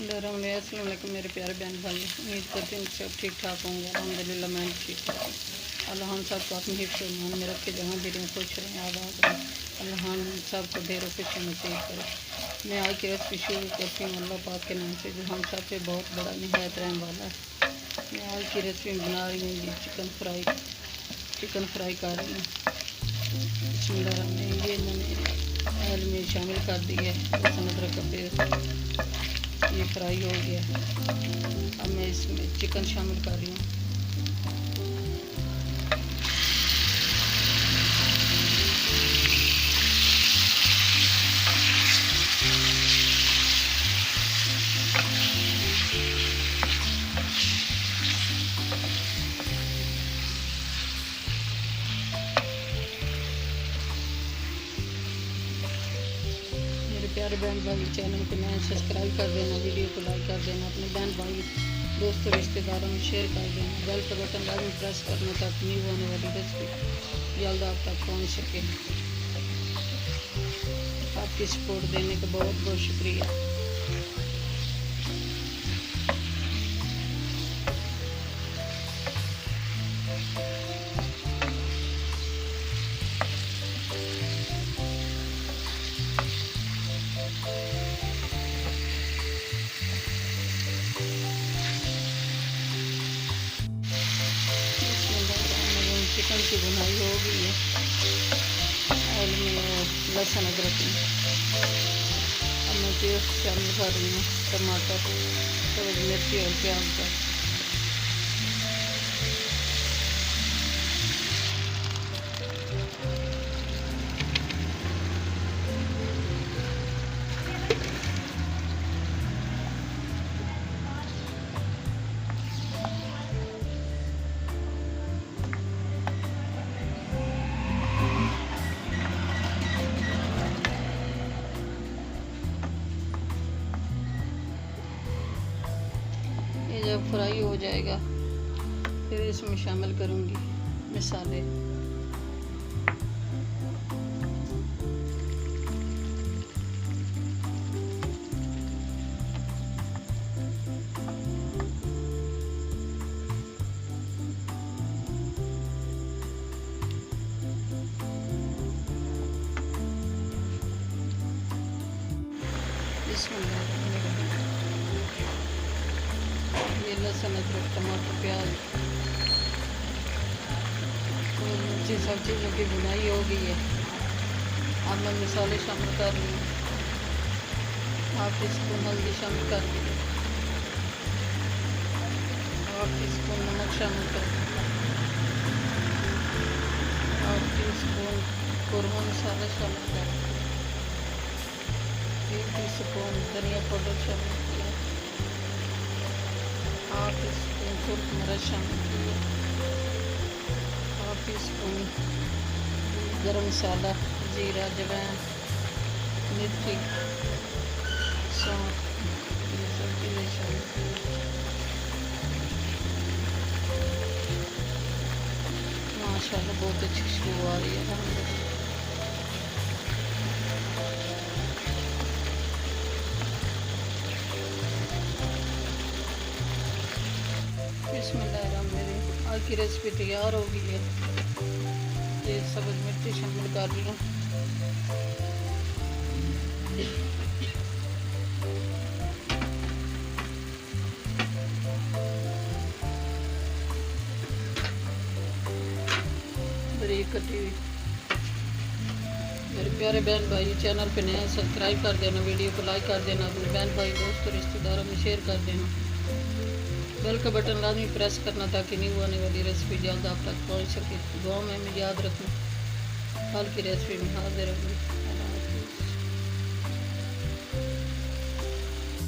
बिस्मिल्लाहिर्रहमानिर्रहीम। मेरे प्यारे बहन भाई, उम्मीद करती हूँ सब ठीक ठाक होंगे। अल्हम्दुलिल्लाह मैं ठीक ठाक हूँ। अल्लाह हम सबको अपने हिफ्ज़ और ईमान में रखे, जहाँ भी रहें खुश रहें, आबाद रहें। अल्लाह हम सबको ढेरों खुशी नसीब करे। मैं आज की रेसिपी शुरू करती हूँ अल्लाह पाक के नाम से, जो हम सब पे बहुत बड़ा निहायत रहने वाला है। मैं आज की रेसिपी बना रही हूँ जी चिकन फ्राई कर रही हूँ। बिस्मिल्लाहिर्रहमानिर्रहीम। ये मैंने ऑयल में शामिल कर दी है, लहसुन अदरक का पेस्ट। ये फ्राई हो गया। अब मैं इसमें चिकन शामिल कर रही हूँ। प्यारे बहन भाई, चैनल को नया सब्सक्राइब कर देना, वीडियो को लाइक कर देना, अपने बहन भाई दोस्तों रिश्तेदारों में शेयर कर देना। बेल का बटन लाजमी प्रेस करना ताकि न्यू आने वाली रेसिपी जल्द आप तक पहुंच सके। आपकी सपोर्ट देने का बहुत बहुत शुक्रिया। चिकन की बुनाई हो गई है ऑयल में और लहसुन अदरक में। अब मैं पेस्ट शामिल कर रही हूँ, टमाटर, सब्ज़ मिर्ची और प्याज का। जब फ्राई हो जाएगा फिर इसमें शामिल करूँगी मसाले। ये लहसुन अदरक टमाटर प्याज मिर्ची सब चीज़ों की बुनाई हो गई है। अब मैं मसाले शामिल कर रही हूँ। हाफ टी स्पून हल्दी शामिल कर दी, हाफ टी स्पून नमक शामिल कर दी, हाफ टी स्पून कुरमा मसाला शामिल कर दिया, 1 टी स्पून धनिया पाउडर शामिल किया, हाफ टी स्पून सुर्ख मिर्च शामिल किया, हाफ टी स्पून गरम मसाला, जीरा, अजवाइन, मेथी, सौंफ, ये सब चीज़ें शामिल की। माशाल्लाह बहुत अच्छी खुशबू आ रही है। बिस्मिल्लाहिर्रहमानिर्रहीम। आज की रेसिपी तैयार हो गई है। ये सब्ज़ मिर्ची शामिल कर रही हूँ। बारीक कटी हुई। मेरे प्यारे बहन भाई, चैनल पे नया सब्सक्राइब कर देना, वीडियो को लाइक कर देना, अपने बहन भाई दोस्तों रिश्तेदारों में शेयर कर देना। बेल का बटन लाजमी प्रेस करना ताकि न्यू आने वाली रेसिपी जल्द आप तक पहुंच सके। दुआ में याद रखना। कल की रेसिपी में हाजिर होंगी।